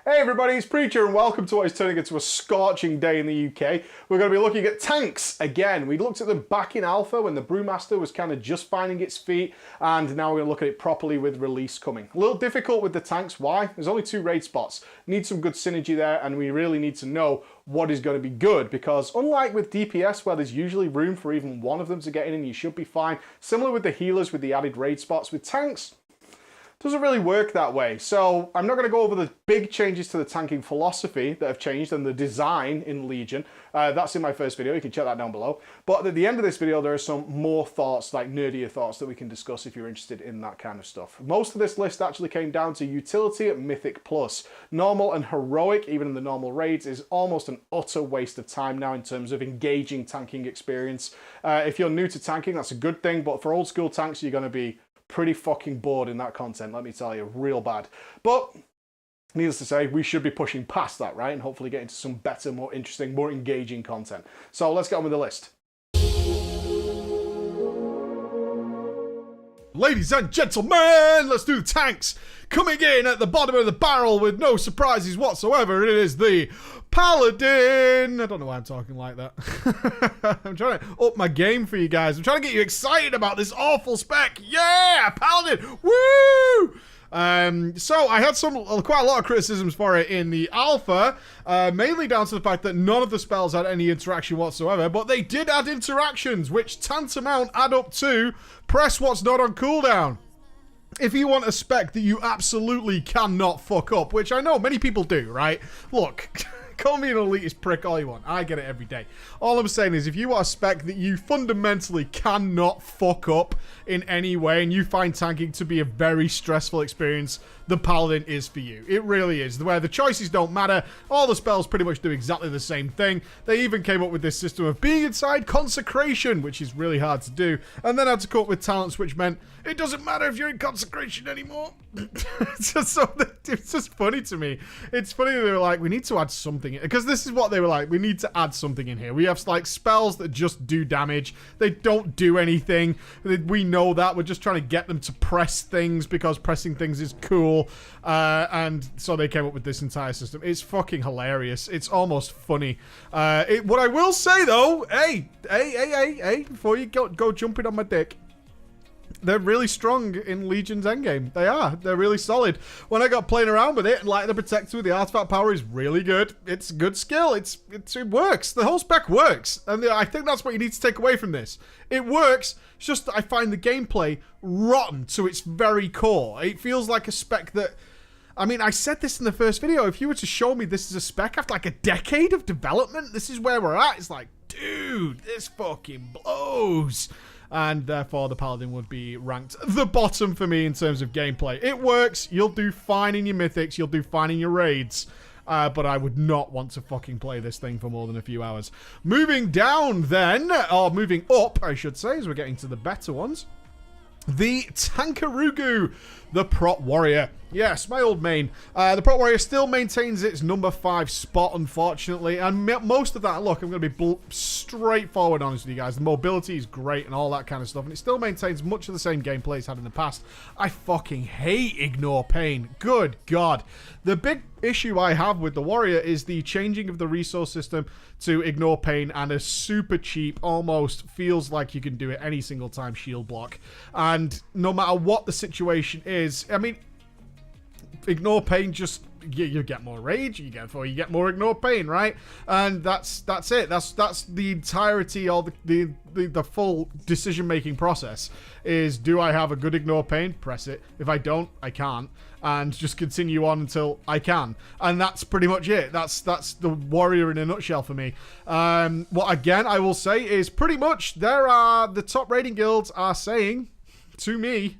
Hey everybody, it's Preacher and welcome to what is turning into a scorching day in the UK. We're going to be looking at tanks again. We looked at them back in alpha when the Brewmaster was kind of just finding its feet, and now we're going to look at it properly with release coming. A little difficult with the tanks. Why? There's only 2 raid spots. Need some good synergy there, and we really need to know what is going to be good, because unlike with DPS where there's usually room for even one of them to get in and you should be fine, similar with the healers with the added raid spots, with tanks doesn't really work that way. So I'm not going to go over the big changes to the tanking philosophy that have changed and the design in Legion. That's in my first video, you can check that down below. But at the end of this video there are some more thoughts, like nerdier thoughts, that we can discuss if you're interested in that kind of stuff. Most of this list actually came down to utility at Mythic Plus. Normal and Heroic, even in the normal raids, is almost an utter waste of time now in terms of engaging tanking experience. If you're new to tanking, that's a good thing, but for old school tanks you're going to be pretty fucking bored in that content, let me tell you, real bad. But needless to say, we should be pushing past that, right? And hopefully get into some better, more interesting, more engaging content. So let's get on with the list. Ladies and gentlemen, let's do the tanks. Coming in at the bottom of the barrel with no surprises whatsoever, it is the Paladin. I don't know why I'm talking like that. I'm trying to up my game for you guys. I'm trying to get you excited about this awful spec. Yeah, Paladin. Woo! So I had quite a lot of criticisms for it in the alpha, mainly down to the fact that none of the spells had any interaction whatsoever, but they did add interactions, which tantamount add up to press what's not on cooldown. If you want a spec that you absolutely cannot fuck up, which I know many people do, right? Look, call me an elitist prick all you want. I get it every day. All I'm saying is if you want a spec that you fundamentally cannot fuck up in any way and you find tanking to be a very stressful experience, the Paladin is for you. It really is. Where the choices don't matter, all the spells pretty much do exactly the same thing. They even came up with this system of being inside Consecration, which is really hard to do, and then had to come up with talents which meant it doesn't matter if you're in Consecration anymore. It's just funny to me. It's funny that they were like, we need to add something in, because this is what they were like, we need to add something in here. We have like spells that just do damage. They don't do anything. We know that. We're just trying to get them to press things because pressing things is cool. And so they came up with this entire system. It's fucking hilarious. It's almost funny. What I will say though, hey, before you go jumping on my dick, they're really strong in Legion's endgame. They are. They're really solid. When I got playing around with it, Light the Protector with the artifact power is really good. It's a good skill. It works. The whole spec works. And I think that's what you need to take away from this. It works. It's just that I find the gameplay rotten to its very core. It feels like a spec that... I mean, I said this in the first video. If you were to show me this is a spec after like a decade of development, this is where we're at. It's like, dude, this fucking blows. And therefore the Paladin would be ranked the bottom for me in terms of gameplay. It works. You'll do fine in your mythics. You'll do fine in your raids. But I would not want to fucking play this thing for more than a few hours. Moving down then, or moving up, I should say, as we're getting to the better ones. The Tankarugu, the Prot Warrior. Yes, my old main. The Prot Warrior still maintains its number 5 spot, unfortunately. And most of that, look, I'm going to be straightforward honest with you guys. The mobility is great and all that kind of stuff. And it still maintains much of the same gameplay it's had in the past. I fucking hate Ignore Pain. Good God. The big issue I have with the Warrior is the changing of the resource system to Ignore Pain and a super cheap, almost feels like you can do it any single time shield block. And no matter what the situation is, I mean, Ignore Pain just you get more rage, you get more Ignore Pain, right? And that's it. That's the entirety of the full decision-making process. Is, do I have a good Ignore Pain? Press it. If I don't, I can't. And just continue on until I can. And that's pretty much it. That's the Warrior in a nutshell for me. What again I will say is pretty much the top rating guilds are saying to me,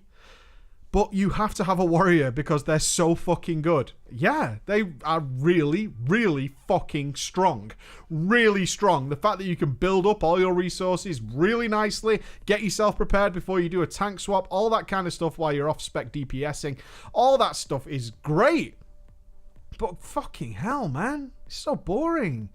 but you have to have a Warrior because they're so fucking good. Yeah, they are really, really fucking strong. Really strong. The fact that you can build up all your resources really nicely, get yourself prepared before you do a tank swap, all that kind of stuff while you're off spec DPSing, all that stuff is great. But fucking hell, man. It's so boring.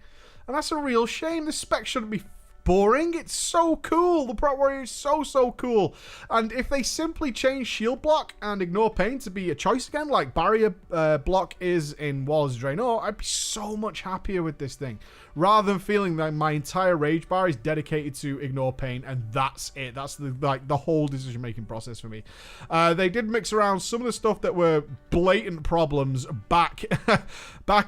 And that's a real shame. This spec shouldn't be boring. It's so cool. The Prot Warrior is so cool. And if they simply change shield block and ignore pain to be a choice again, like barrier block is in Warlords of Draenor, I'd be so much happier with this thing. Rather than feeling that my entire rage bar is dedicated to ignore pain and that's it. That's the whole decision-making process for me. They did mix around some of the stuff that were blatant problems back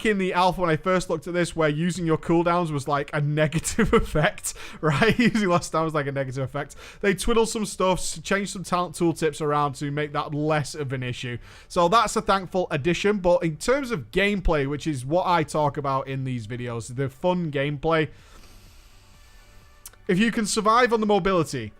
in the alpha when I first looked at this, where using your cooldowns was like a negative effect, right? Using last time was like a negative effect. They twiddled some stuff, changed some talent tooltips around to make that less of an issue. So that's a thankful addition. But in terms of gameplay, which is what I talk about in these videos, the fun gameplay, if you can survive on the mobility,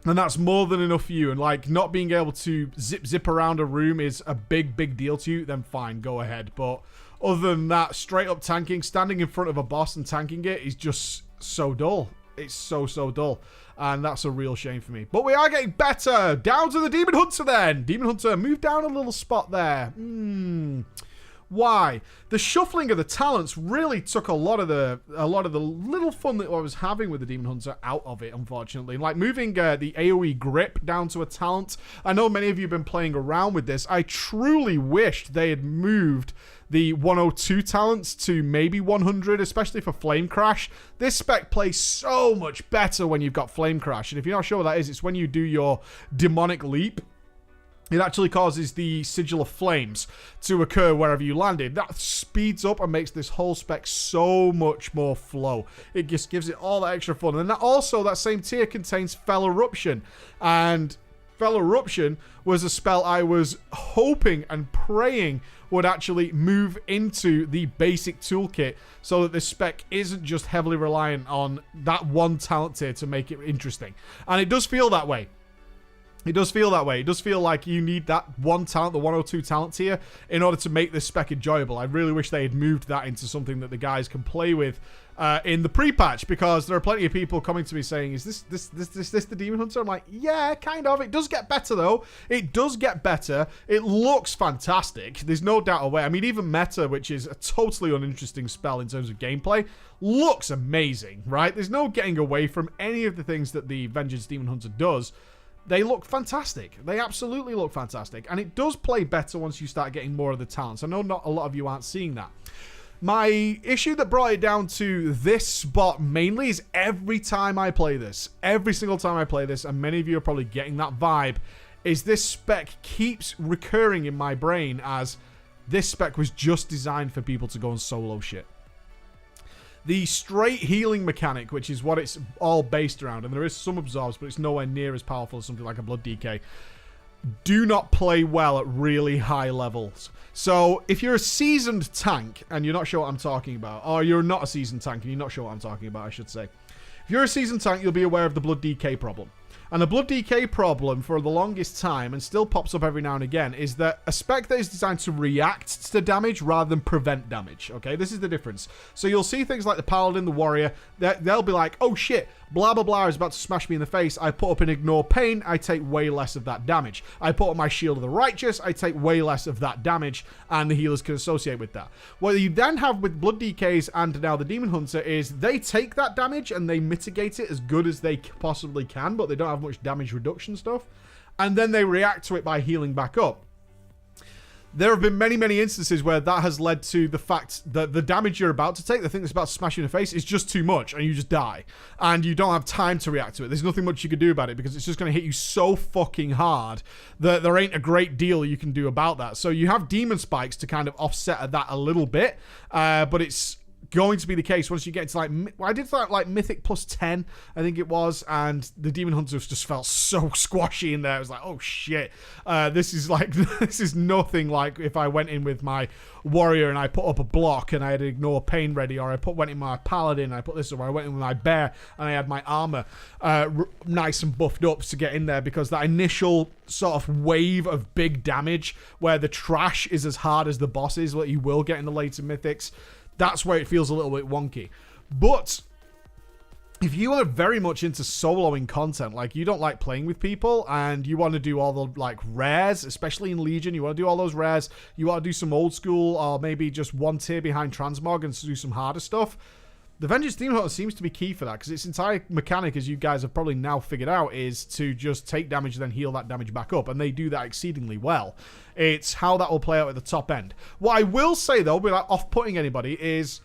and that's more than enough for you, and like not being able to zip around a room is a big deal to you, then fine, go ahead. But other than that, straight up tanking, standing in front of a boss and tanking it is just so dull. It's so dull, and that's a real shame for me. But we are getting better. Down to the Demon Hunter then. Demon Hunter, move down a little spot there. Why? The shuffling of the talents really took a lot of the little fun that I was having with the Demon Hunter out of it, unfortunately. Like moving the AoE grip down to a talent. I know many of you have been playing around with this. I truly wished they had moved the 102 talents to maybe 100, especially for Flame Crash. This spec plays so much better when you've got Flame Crash. And if you're not sure what that is, it's when you do your demonic leap. It actually causes the Sigil of Flames to occur wherever you landed. That speeds up and makes this whole spec so much more flow. It just gives it all that extra fun. And that also, that same tier contains Fell Eruption. And Fell Eruption was a spell I was hoping and praying would actually move into the basic toolkit so that this spec isn't just heavily reliant on that one talent tier to make it interesting. And it does feel that way. It does feel that way. It does feel like you need that one talent, the 102 talent tier, in order to make this spec enjoyable. I really wish they had moved that into something that the guys can play with in the pre-patch, because there are plenty of people coming to me saying, is this the Demon Hunter? I'm like, yeah, kind of. It does get better, though. It does get better. It looks fantastic. There's no doubt away. I mean, even Meta, which is a totally uninteresting spell in terms of gameplay, looks amazing, right? There's no getting away from any of the things that the Vengeance Demon Hunter does. They look fantastic. They absolutely look fantastic. And it does play better once you start getting more of the talents. I know not a lot of you aren't seeing that. My issue that brought it down to this spot mainly is every time I play this, every single time I play this, and many of you are probably getting that vibe, is this spec keeps recurring in my brain as this spec was just designed for people to go and solo shit. The straight healing mechanic, which is what it's all based around, and there is some absorbs, but it's nowhere near as powerful as something like a Blood DK, do not play well at really high levels. So if you're a seasoned tank and you're not sure what I'm talking about, or you're not a seasoned tank and you're not sure what I'm talking about, I should say. If you're a seasoned tank, you'll be aware of the Blood DK problem. And the Blood DK problem for the longest time, and still pops up every now and again, is that a spec that is designed to react to damage rather than prevent damage. Okay, this is the difference. So you'll see things like the Paladin, the Warrior, they'll be like, oh shit, blah blah blah is about to smash me in the face. I put up an Ignore Pain, I take way less of that damage. I put up my Shield of the Righteous, I take way less of that damage, and the healers can associate with that. What you then have with Blood DKs and now the Demon Hunter is they take that damage and they mitigate it as good as they possibly can, but they don't have much damage reduction stuff, and then they react to it by healing back up. There have been many instances where that has led to the fact that the damage you're about to take, the thing that's about to smash you in the face, is just too much and you just die. And you don't have time to react to it. There's nothing much you can do about it because it's just going to hit you so fucking hard that there ain't a great deal you can do about that. So you have Demon Spikes to kind of offset that a little bit, but it's going to be the case once you get to like, I did like Mythic plus 10, I think it was, and the Demon Hunters just felt so squashy in there. I was like, oh shit, this is like, this is nothing like if I went in with my Warrior and I put up a block and I had Ignore Pain ready, or I went in my Paladin and I put this, or I went in with my Bear and I had my armor nice and buffed up to get in there, because that initial sort of wave of big damage where the trash is as hard as the boss is, what you will get in the later Mythics, that's where it feels a little bit wonky. But if you are very much into soloing content, like you don't like playing with people and you want to do all the like rares, especially in Legion, you want to do all those rares, you want to do some old school or maybe just one tier behind Transmog and do some harder stuff, The Vengeance Demon Hunter seems to be key for that, because its entire mechanic, as you guys have probably now figured out, is to just take damage and then heal that damage back up, and they do that exceedingly well. It's how that will play out at the top end. What I will say, though, without off-putting anybody, is,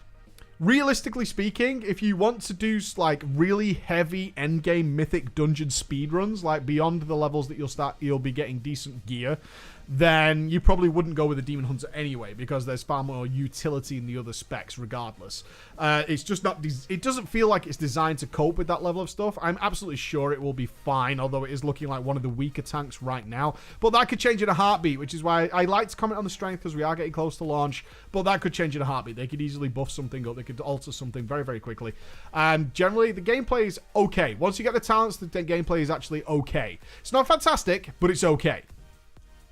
realistically speaking, if you want to do, like, really heavy endgame mythic dungeon speedruns, like, beyond the levels that you'll be getting decent gear, then you probably wouldn't go with a Demon Hunter anyway, because there's far more utility in the other specs regardless. It's just not... It doesn't feel like it's designed to cope with that level of stuff. I'm absolutely sure it will be fine, although it is looking like one of the weaker tanks right now. But that could change in a heartbeat, which is why I like to comment on the strength, because we are getting close to launch. But that could change in a heartbeat. They could easily buff something up. They could alter something very, very quickly. And generally, the gameplay is okay. Once you get the talents, the gameplay is actually okay. It's not fantastic, but it's okay.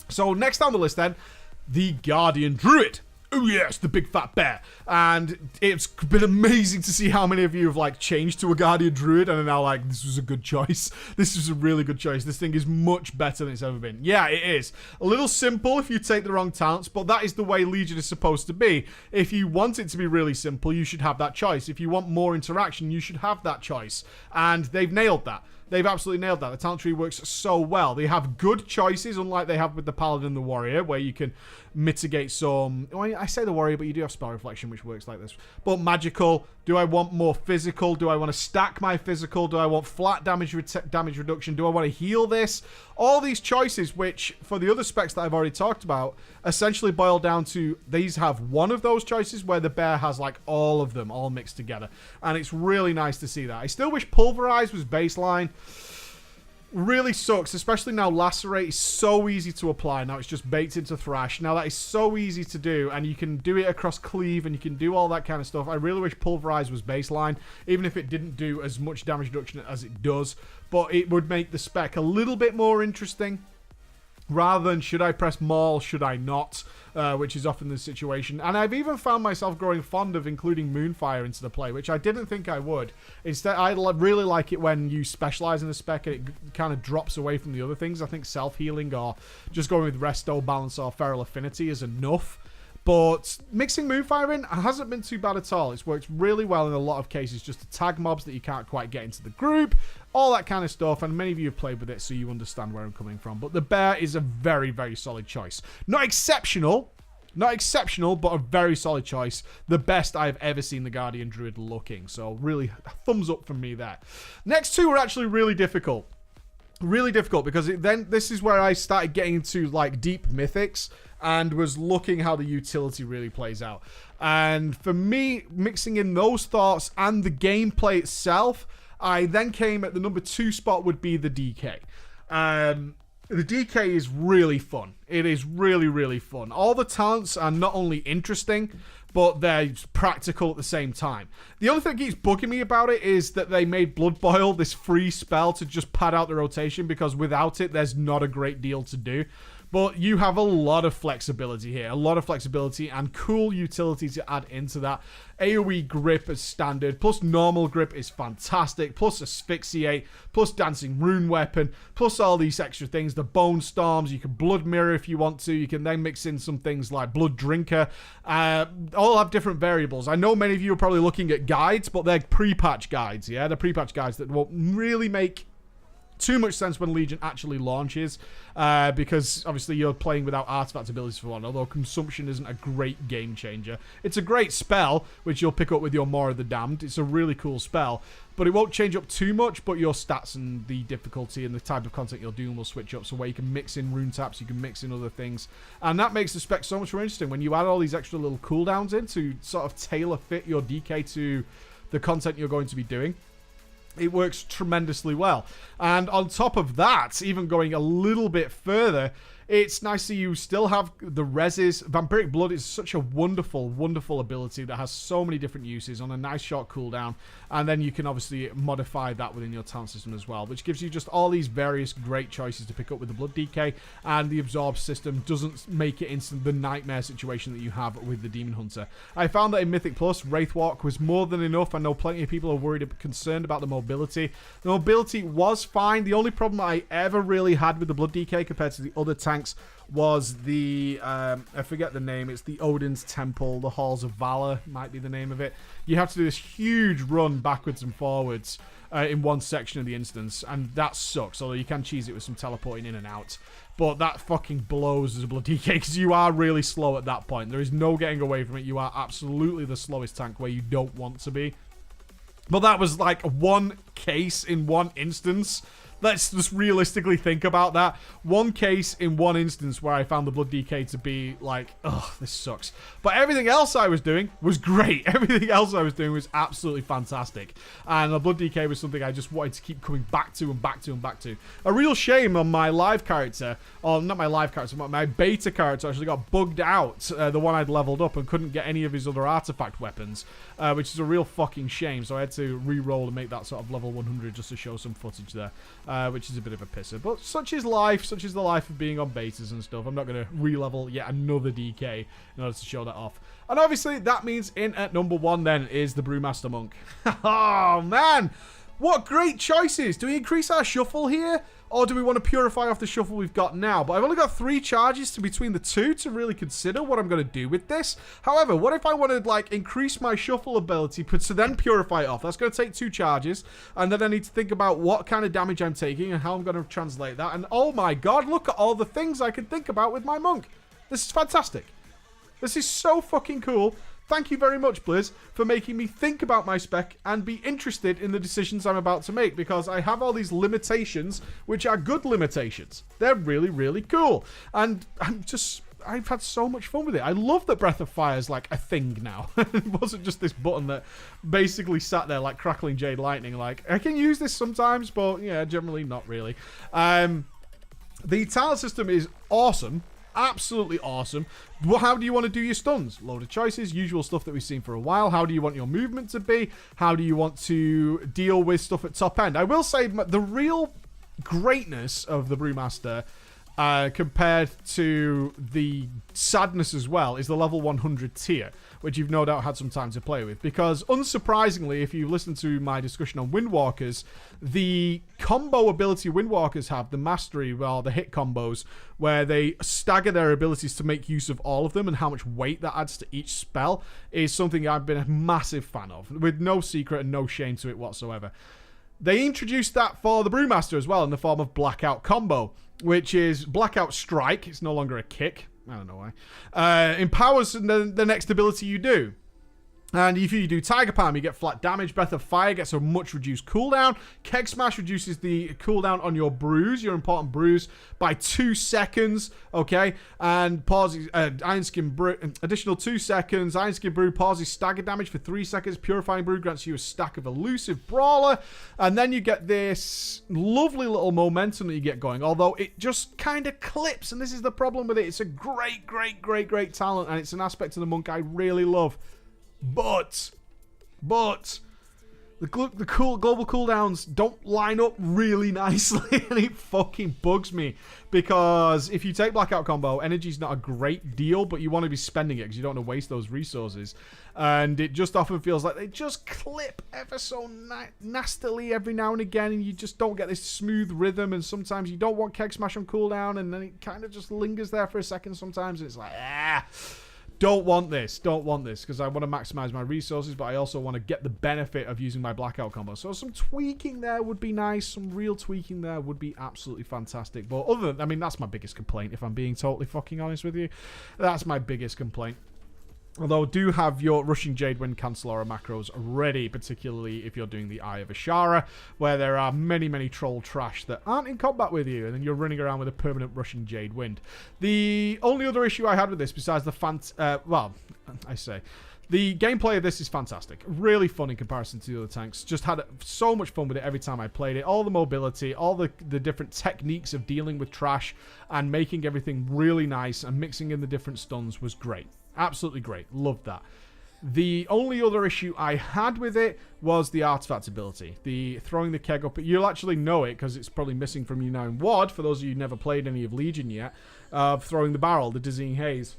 So next on the list then, the Guardian Druid. Oh yes, the big fat bear. And it's been amazing to see how many of you have like changed to a Guardian Druid and are now like, this was a good choice. This was a really good choice. This thing is much better than it's ever been. Yeah, it is. A little simple if you take the wrong talents, but that is the way Legion is supposed to be. If you want it to be really simple, you should have that choice. If you want more interaction, you should have that choice. And they've nailed that. They've absolutely nailed that. The talent tree works so well. They have good choices, unlike they have with the Paladin and the Warrior, where you can mitigate some... Well, I say the Warrior, but you do have Spell Reflection, which works like this. But magical. Do I want more physical? Do I want to stack my physical? Do I want flat damage reduction? Do I want to heal this? All these choices, which, for the other specs that I've already talked about, essentially boil down to these have one of those choices where the bear has, like, all of them all mixed together. And it's really nice to see that. I still wish Pulverize was baseline. Really sucks, especially now Lacerate is so easy to apply. Now it's just baked into Thrash. Now that is so easy to do, and you can do it across Cleave, and you can do all that kind of stuff. I really wish Pulverize was baseline, even if it didn't do as much damage reduction as it does. But it would make the spec a little bit more interesting. Rather than should I press Maul, should I not, which is often the situation. And I've even found myself growing fond of including Moonfire into the play, which I didn't think I would. Instead, I really like it when you specialize in the spec and it kind of drops away from the other things. I think self-healing or just going with Resto, Balance, or Feral Affinity is enough. But mixing Moonfire in hasn't been too bad at all. It's worked really well in a lot of cases just to tag mobs that you can't quite get into the group, all that kind of stuff, and many of you have played with it, so you understand where I'm coming from. But the bear is a very, very solid choice. Not exceptional, but a very solid choice. The best I've ever seen the Guardian Druid looking, so really, thumbs up from me there. Next two were actually really difficult. Really difficult, because then this is where I started getting into, like, deep mythics, and was looking how the utility really plays out. And for me, mixing in those thoughts and the gameplay itself, I then came at the number 2 spot would be the DK. The DK is really fun. It is really, really fun. All the talents are not only interesting, but they're practical at the same time. The only thing that keeps bugging me about it is that they made Blood Boil this free spell to just pad out the rotation, because without it, there's not a great deal to do. But you have a lot of flexibility here. A lot of flexibility and cool utility to add into that. AoE grip is standard, plus normal grip is fantastic, plus asphyxiate, plus dancing rune weapon, plus all these extra things. The bone storms, you can blood mirror if you want to. You can then mix in some things like blood drinker. All have different variables. I know many of you are probably looking at guides, but they're pre-patch guides. Yeah, they're pre-patch guides that won't really make too much sense when Legion actually launches, because obviously you're playing without artifact abilities for one, although consumption isn't a great game changer. It's a great spell, which you'll pick up with your More of the Damned. It's a really cool spell, but it won't change up too much, but your stats and the difficulty and the type of content you're doing will switch up, so where you can mix in rune taps, you can mix in other things, and that makes the spec so much more interesting when you add all these extra little cooldowns in to sort of tailor fit your DK to the content you're going to be doing. It works tremendously well. And on top of that, even going a little bit further, it's nice that you still have the reses. Vampiric Blood is such a wonderful, wonderful ability that has so many different uses on a nice short cooldown. And then you can obviously modify that within your talent system as well, which gives you just all these various great choices to pick up with the Blood DK. And the Absorb system doesn't make it into the nightmare situation that you have with the Demon Hunter. I found that in Mythic Plus, Wraithwalk was more than enough. I know plenty of people are worried and concerned about the mobility. The mobility was fine. The only problem I ever really had with the Blood DK compared to the other tanks tanks was the, I forget the name, it's the Odin's Temple, the Halls of Valor might be the name of it. You have to do this huge run backwards and forwards in one section of the instance, and that sucks, although you can cheese it with some teleporting in and out. But that fucking blows as a bloody DK, because you are really slow at that point. There is no getting away from it. You are absolutely the slowest tank where you don't want to be. But that was like one case in one instance. Let's just realistically think about that. One case in one instance where I found the Blood DK to be like, ugh, this sucks. But everything else I was doing was great. Everything else I was doing was absolutely fantastic. And the Blood DK was something I just wanted to keep coming back to and back to and back to. A real shame on my live character, or not my live character, but my beta character actually got bugged out. The one I'd leveled up and couldn't get any of his other artifact weapons, which is a real fucking shame. So I had to re-roll and make that sort of level 100 just to show some footage there. Which is a bit of a pisser. But such is life. Such is the life of being on betas and stuff. I'm not going to re-level yet another DK in order to show that off. And obviously, that means in at number 1 then is the Brewmaster Monk. Oh, man. What great choices. Do we increase our shuffle here? Or do we want to purify off the shuffle we've got now? But I've only got 3 charges to between the two to really consider what I'm going to do with this. However, what if I want to like increase my shuffle ability to then purify it off? That's going to take 2 charges. And then I need to think about what kind of damage I'm taking and how I'm going to translate that. And oh my god, look at all the things I can think about with my monk. This is fantastic. This is so fucking cool. Thank you very much, Blizz, for making me think about my spec and be interested in the decisions I'm about to make, because I have all these limitations, which are good limitations. They're really, really cool. And I've had so much fun with it. I love that Breath of Fire is like a thing now. It wasn't just this button that basically sat there like crackling jade lightning. Like, I can use this sometimes, but yeah, generally not really. The talent system is awesome. Absolutely awesome. How do you want to do your stuns? Load of choices, usual stuff that we've seen for a while. How do you want your movement to be? How do you want to deal with stuff at top end? I will say the real greatness of the Brewmaster compared to the sadness as well is the level 100 tier, which you've no doubt had some time to play with, because unsurprisingly, if you listen to my discussion on Windwalkers, the combo ability Windwalkers have, the mastery, well, the hit combos, where they stagger their abilities to make use of all of them and how much weight that adds to each spell, is something I've been a massive fan of, with no secret and no shame to it whatsoever. They introduced that for the Brewmaster as well in the form of Blackout Combo, which is Blackout Strike. It's no longer a kick. I don't know why. Empowers the next ability you do. And if you do Tiger Palm, you get flat damage. Breath of Fire gets a much reduced cooldown. Keg Smash reduces the cooldown on your brews, your important brews, by 2 seconds. Okay? And pauses Iron Skin Brew, additional 2 seconds. Iron Skin Brew pauses stagger damage for 3 seconds. Purifying Brew grants you a stack of Elusive Brawler. And then you get this lovely little momentum that you get going. Although it just kind of clips, and this is the problem with it. It's a great, great, great, great talent, and it's an aspect of the monk I really love. But the global cooldowns don't line up really nicely, and it fucking bugs me, because if you take Blackout Combo, energy's not a great deal, but you want to be spending it because you don't want to waste those resources, and it just often feels like they just clip ever so nastily every now and again, and you just don't get this smooth rhythm, and sometimes you don't want Keg Smash on cooldown, and then it kind of just lingers there for a second sometimes, and it's like, Don't want this, because I want to maximize my resources, but I also want to get the benefit of using my Blackout Combo. So some tweaking there would be nice, some real tweaking there would be absolutely fantastic. But other than, I mean, that's my biggest complaint, if I'm being totally fucking honest with you. That's my biggest complaint. Although do have your Rushing Jade Wind Cancellaura macros ready, particularly if you're doing the Eye of Ashara, where there are many, many troll trash that aren't in combat with you, and then you're running around with a permanent Rushing Jade Wind. The only other issue I had with this, besides the the gameplay of this is fantastic. Really fun in comparison to the other tanks. Just had so much fun with it every time I played it. All the mobility, all the different techniques of dealing with trash and making everything really nice and mixing in the different stuns was great. Absolutely great. Loved that. The only other issue I had with it was the artifact ability. The throwing the keg up. You'll actually know it because it's probably missing from you now in WoD, for those of you who never played any of Legion yet. Throwing the barrel, the Dizzying Haze.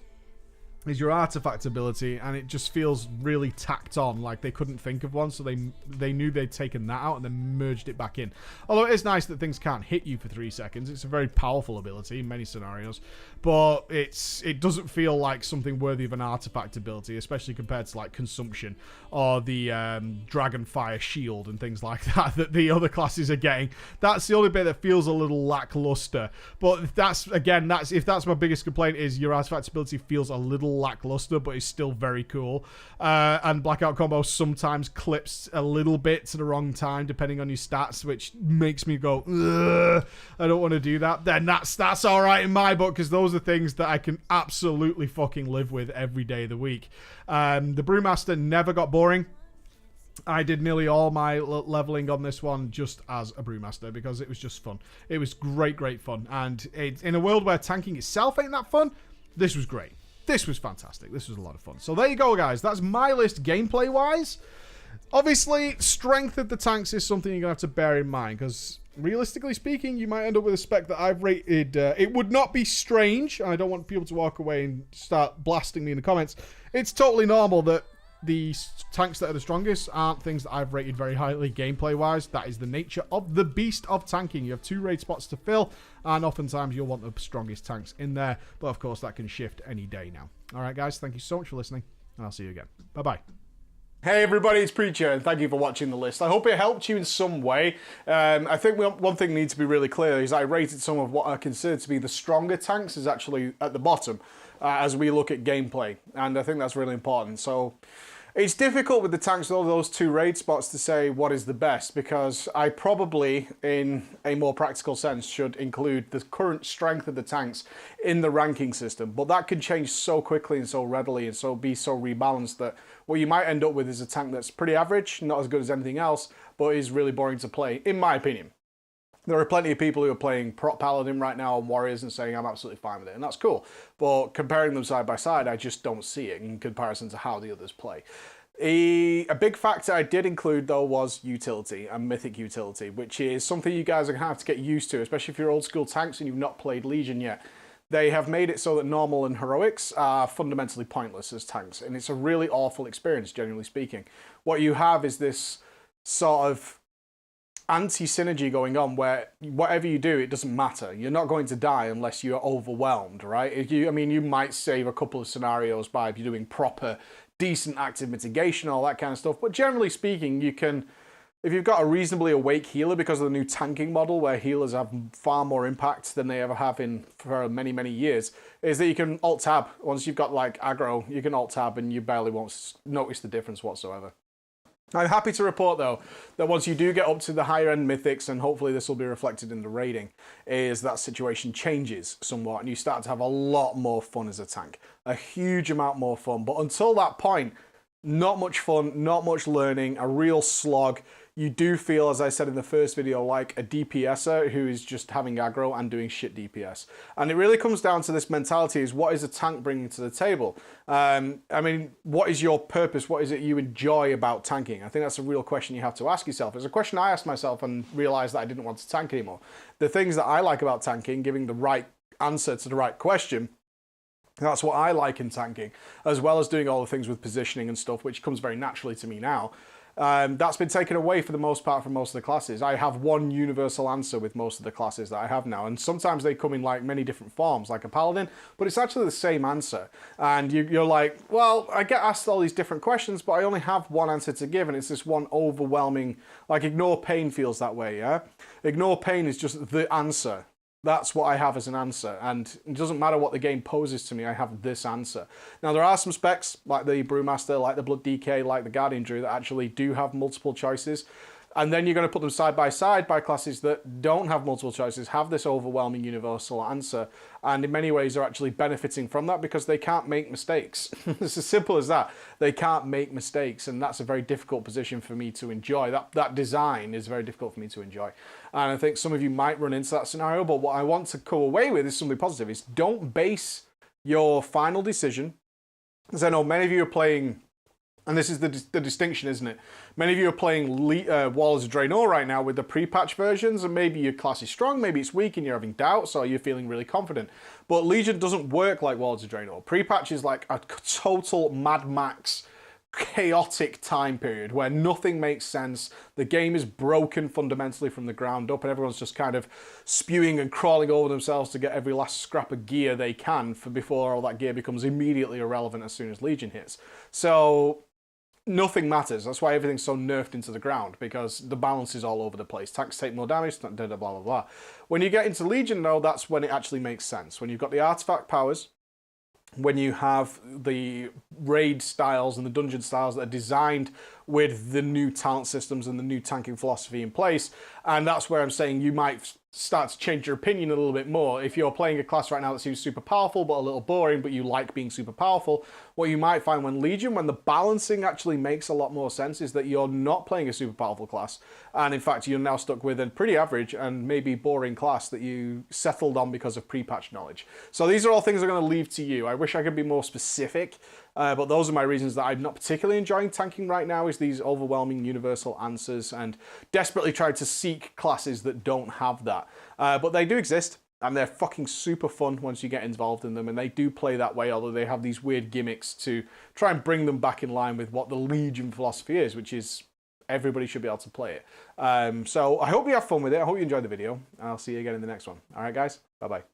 is your artifact ability, and it just feels really tacked on, like they couldn't think of one, so they knew they'd taken that out and then merged it back in. Although it is nice that things can't hit you for 3 seconds. It's a very powerful ability in many scenarios, but it doesn't feel like something worthy of an artifact ability, especially compared to like Consumption or the Dragonfire Shield and things like that the other classes are getting. That's the only bit that feels a little lackluster. But if that's my biggest complaint, is your artifact ability feels a little lackluster, but it's still very cool. And Blackout Combo sometimes clips a little bit to the wrong time depending on your stats, which makes me go, ugh, I don't want to do that. Then that's all right in my book, because those are things that I can absolutely fucking live with every day of the week. The Brewmaster never got boring. I did nearly all my leveling on this one just as a Brewmaster because it was just fun. It was great fun. And in a world where tanking itself ain't that fun, this was great. This was fantastic. This was a lot of fun. So there you go, guys. That's my list gameplay-wise. Obviously, strength of the tanks is something you're going to have to bear in mind, because realistically speaking, you might end up with a spec that I've rated. It would not be strange, and I don't want people to walk away and start blasting me in the comments. It's totally normal that the tanks that are the strongest aren't things that I've rated very highly gameplay-wise. That is the nature of the beast of tanking. You have 2 raid spots to fill, and oftentimes you'll want the strongest tanks in there. But of course, that can shift any day now. All right, guys, thank you so much for listening, and I'll see you again. Bye-bye. Hey everybody, it's Preacher, and thank you for watching the list. I hope it helped you in some way. I think one thing needs to be really clear is I rated some of what I consider to be the stronger tanks is actually at the bottom as we look at gameplay, and I think that's really important. So it's difficult with the tanks with all those 2 raid spots to say what is the best, because I probably, in a more practical sense, should include the current strength of the tanks in the ranking system. But that can change so quickly and so readily and so be so rebalanced that what you might end up with is a tank that's pretty average, not as good as anything else, but is really boring to play, in my opinion. There are plenty of people who are playing Prot Paladin right now on Warriors and saying I'm absolutely fine with it, and that's cool. But comparing them side by side, I just don't see it in comparison to how the others play. A big factor I did include, though, was utility and mythic utility, which is something you guys are going to have to get used to, especially if you're old school tanks and you've not played Legion yet. They have made it so that normal and heroics are fundamentally pointless as tanks, and it's a really awful experience, generally speaking. What you have is this sort of anti-synergy going on where whatever you do, it doesn't matter. You're not going to die unless you're overwhelmed, right? I mean, you might save a couple of scenarios by doing proper, decent active mitigation, all that kind of stuff, but generally speaking, you can, if you've got a reasonably awake healer because of the new tanking model where healers have far more impact than they ever have for many years, is that you can alt-tab. Once you've got like aggro, you can alt-tab and you barely won't notice the difference whatsoever. I'm happy to report, though, that once you do get up to the higher-end mythics, and hopefully this will be reflected in the rating, is that situation changes somewhat, and you start to have a lot more fun as a tank. A huge amount more fun. But until that point, not much fun, not much learning, a real slog. You do feel, as I said in the first video, like a DPSer who is just having aggro and doing shit DPS. And it really comes down to this mentality, is what is a tank bringing to the table? I mean, what is your purpose? What is it you enjoy about tanking? I think that's a real question you have to ask yourself. It's a question I asked myself and realized that I didn't want to tank anymore. The things that I like about tanking, giving the right answer to the right question, that's what I like in tanking, as well as doing all the things with positioning and stuff, which comes very naturally to me now. That's been taken away for the most part from most of the classes. I have one universal answer with most of the classes that I have now, and sometimes they come in like many different forms, like a paladin, but it's actually the same answer. And you're like, well, I get asked all these different questions, but I only have one answer to give, and it's this one overwhelming, like Ignore Pain feels that way, yeah? Ignore Pain is just the answer. That's what I have as an answer, and it doesn't matter what the game poses to me, I have this answer. Now, there are some specs, like the Brewmaster, like the Blood DK, like the Guardian Druid, that actually do have multiple choices. And then you're going to put them side by classes that don't have multiple choices, have this overwhelming universal answer, and in many ways are actually benefiting from that because they can't make mistakes. It's as simple as that. They can't make mistakes, and that's a very difficult position for me to enjoy. That design is very difficult for me to enjoy. And I think some of you might run into that scenario, but what I want to go away with is something positive, is don't base your final decision, because I know many of you are playing And this is the distinction, isn't it? Many of you are playing Warlords of Draenor right now with the pre-patch versions, and maybe your class is strong, maybe it's weak, and you're having doubts, or you're feeling really confident. But Legion doesn't work like Warlords of Draenor. Pre-patch is like a total Mad Max chaotic time period where nothing makes sense. The game is broken fundamentally from the ground up, and everyone's just kind of spewing and crawling over themselves to get every last scrap of gear they can before all that gear becomes immediately irrelevant as soon as Legion hits. So nothing matters. That's why everything's so nerfed into the ground, because the balance is all over the place. Tanks take more damage, blah, blah, blah, blah. When you get into Legion, though, that's when it actually makes sense. When you've got the artifact powers, when you have the raid styles and the dungeon styles that are designed with the new talent systems and the new tanking philosophy in place. And that's where I'm saying you might start to change your opinion a little bit more. If you're playing a class right now that seems super powerful but a little boring, but you like being super powerful, what you might find when Legion, when the balancing actually makes a lot more sense, is that you're not playing a super powerful class. And in fact, you're now stuck with a pretty average and maybe boring class that you settled on because of pre-patch knowledge. So these are all things I'm going to leave to you. I wish I could be more specific, but those are my reasons that I'm not particularly enjoying tanking right now, is these overwhelming universal answers, and desperately trying to seek classes that don't have that. But they do exist, and they're fucking super fun once you get involved in them, and they do play that way, although they have these weird gimmicks to try and bring them back in line with what the Legion philosophy is, which is everybody should be able to play it. So I hope you have fun with it. I hope you enjoyed the video, and I'll see you again in the next one. All right, guys? Bye-bye.